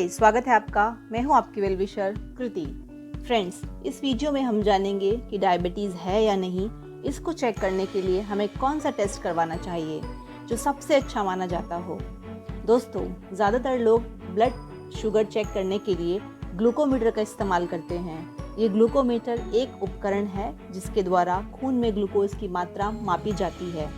स्वागत है आपका। मैं हूं आपकी वेल विशर कृति। फ्रेंड्स, इस वीडियो में हम जानेंगे कि डायबिटीज़ है या नहीं। इसको चेक करने के लिए हमें कौन सा टेस्ट करवाना चाहिए जो सबसे अच्छा माना जाता हो। दोस्तों, ज़्यादातर लोग ब्लड शुगर चेक करने के लिए ग्लूकोमीटर का इस्तेमाल करते हैं। ये ग्लूकोमीटर एक उपकरण है जिसके द्वारा खून में ग्लूकोज की मात्रा मापी जाती है।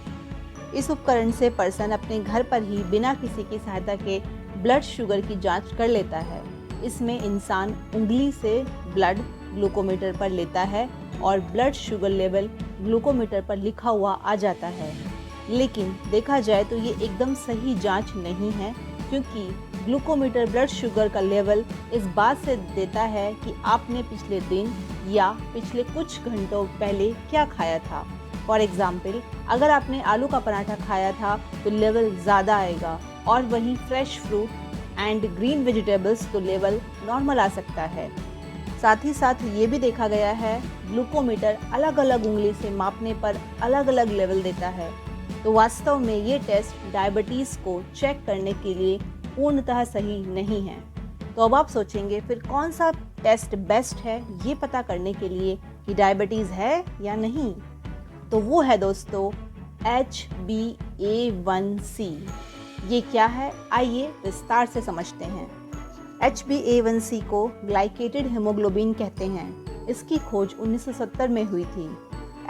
इस उपकरण से पर्सन अपने घर पर ही बिना किसी की सहायता के ब्लड शुगर की जांच कर लेता है। इसमें इंसान उंगली से ब्लड ग्लूकोमीटर पर लेता है और ब्लड शुगर लेवल ग्लूकोमीटर पर लिखा हुआ आ जाता है। लेकिन देखा जाए तो ये एकदम सही जांच नहीं है, क्योंकि ग्लूकोमीटर ब्लड शुगर का लेवल इस बात से देता है कि आपने पिछले दिन या पिछले कुछ घंटों पहले क्या खाया था। फॉर एग्जाम्पल, अगर आपने आलू का पराठा खाया था तो लेवल ज़्यादा आएगा, और वहीं fresh fruit and green vegetables तो लेवल नॉर्मल आ सकता है। साथ ही साथ ये भी देखा गया है ग्लूकोमीटर अलग अलग उंगली से मापने पर अलग अलग लेवल देता है। तो वास्तव में ये टेस्ट डायबिटीज़ को चेक करने के लिए पूर्णतः सही नहीं है। तो अब आप सोचेंगे फिर कौन सा टेस्ट बेस्ट है ये पता करने के लिए कि डायबिटीज़ है या नहीं। तो वो है दोस्तों HbA1c। ये क्या है, आइए विस्तार से समझते हैं। HbA1c को ग्लाइकेटेड हेमोग्लोबिन कहते हैं। इसकी खोज 1970 में हुई थी।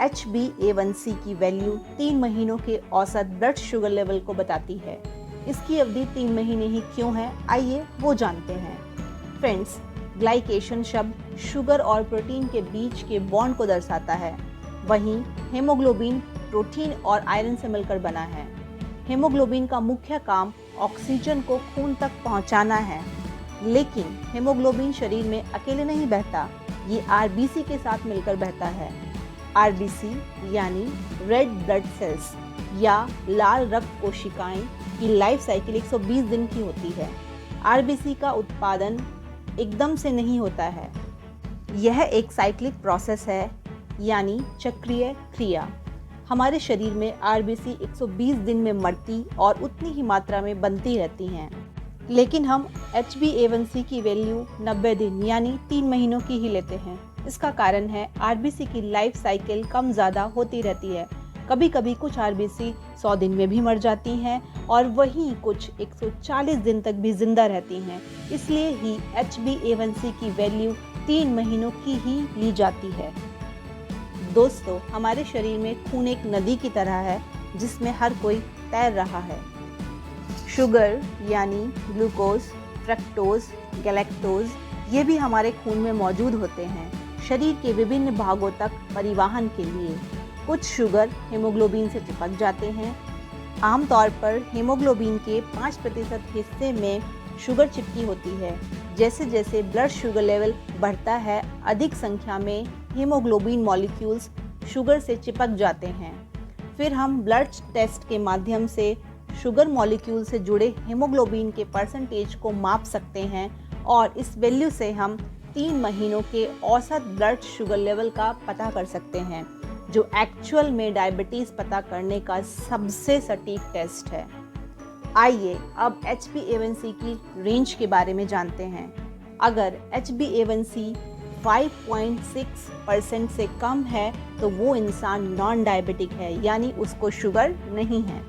HbA1c की वैल्यू 3 महीनों के औसत ब्लड शुगर लेवल को बताती है। इसकी अवधि 3 महीने ही क्यों है, आइए वो जानते हैं। फ्रेंड्स, ग्लाइकेशन शब्द शुगर और प्रोटीन के बीच के बॉन्ड को दर्शाता है। वहीं हेमोग्लोबिन प्रोटीन और आयरन से मिलकर बना है। हेमोग्लोबिन का मुख्य काम ऑक्सीजन को खून तक पहुंचाना है, लेकिन हेमोग्लोबिन शरीर में अकेले नहीं बहता, ये आरबीसी के साथ मिलकर बहता है। आरबीसी यानी रेड ब्लड सेल्स या लाल रक्त कोशिकाएं की लाइफ साइकिल 120 दिन की होती है। आरबीसी का उत्पादन एकदम से नहीं होता है। यह एक साइक्लिक प्रोसेस है, यानी चक्रीय क्रिया। हमारे शरीर में आरबीसी 120 दिन में मरती और उतनी ही मात्रा में बनती रहती हैं। लेकिन हम HbA1c की वैल्यू 90 दिन यानी 3 महीनों की ही लेते हैं। इसका कारण है आरबीसी की लाइफ साइकिल कम ज़्यादा होती रहती है। कभी कभी कुछ आरबीसी 100 दिन में भी मर जाती हैं और वहीं कुछ 140 दिन तक भी जिंदा रहती हैं। इसलिए ही HbA1c की वैल्यू 3 महीनों की ही ली जाती है। दोस्तों, हमारे शरीर में खून एक नदी की तरह है जिसमें हर कोई तैर रहा है। शुगर यानी ग्लूकोज, फ्रक्टोज, गैलेक्टोज ये भी हमारे खून में मौजूद होते हैं शरीर के विभिन्न भागों तक परिवहन के लिए। कुछ शुगर हेमोग्लोबिन से चिपक जाते हैं। आमतौर पर हेमोग्लोबिन के 5% हिस्से में शुगर चिपकी होती है। जैसे जैसे ब्लड शुगर लेवल बढ़ता है, अधिक संख्या में हीमोग्लोबिन मॉलिक्यूल्स शुगर से चिपक जाते हैं। फिर हम ब्लड टेस्ट के माध्यम से शुगर मॉलिक्यूल से जुड़े हीमोग्लोबिन के परसेंटेज को माप सकते हैं और इस वैल्यू से हम 3 महीनों के औसत ब्लड शुगर लेवल का पता कर सकते हैं, जो एक्चुअल में डायबिटीज़ पता करने का सबसे सटीक टेस्ट है। आइए अब HbA1c की रेंज के बारे में जानते हैं। अगर HbA1c 5.6% से कम है तो वो इंसान नॉन डायबिटिक है, यानी उसको शुगर नहीं है।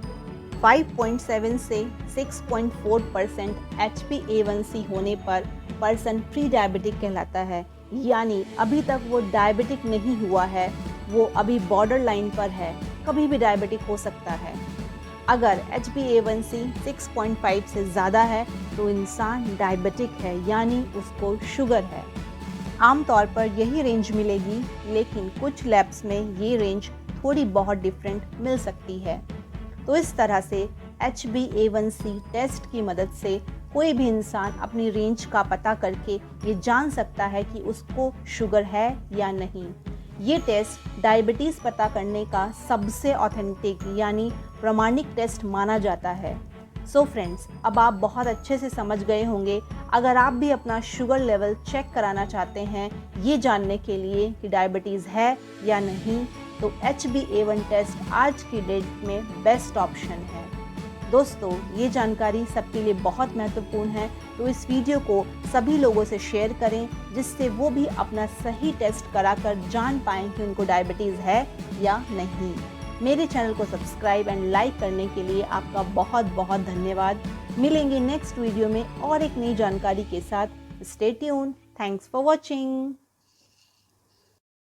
5.7 से 6.4% HbA1c होने पर पर्सन प्री डायबिटिक कहलाता है, यानी अभी तक वो डायबिटिक नहीं हुआ है, वो अभी बॉर्डर लाइन पर है, कभी भी डायबिटिक हो सकता है। अगर HbA1c 6.5 से ज़्यादा है तो इंसान डायबिटिक है, यानी उसको शुगर है। आमतौर पर यही रेंज मिलेगी, लेकिन कुछ लैब्स में ये रेंज थोड़ी बहुत डिफरेंट मिल सकती है। तो इस तरह से HbA1c टेस्ट की मदद से कोई भी इंसान अपनी रेंज का पता करके ये जान सकता है कि उसको शुगर है या नहीं। ये टेस्ट डायबिटीज़ पता करने का सबसे ऑथेंटिक यानी प्रमाणिक टेस्ट माना जाता है। सो फ्रेंड्स, अब आप बहुत अच्छे से समझ गए होंगे। अगर आप भी अपना शुगर लेवल चेक कराना चाहते हैं ये जानने के लिए कि डायबिटीज़ है या नहीं, तो HbA1 टेस्ट आज की डेट में बेस्ट ऑप्शन है। दोस्तों, ये जानकारी सबके लिए बहुत महत्वपूर्ण है, तो इस वीडियो को सभी लोगों से शेयर करें जिससे वो भी अपना सही टेस्ट कराकर जान पाएँ कि उनको डायबिटीज़ है या नहीं। मेरे चैनल को सब्सक्राइब एंड लाइक करने के लिए आपका बहुत बहुत धन्यवाद। मिलेंगे नेक्स्ट वीडियो में और एक नई जानकारी के साथ। Stay tuned. Thanks for watching.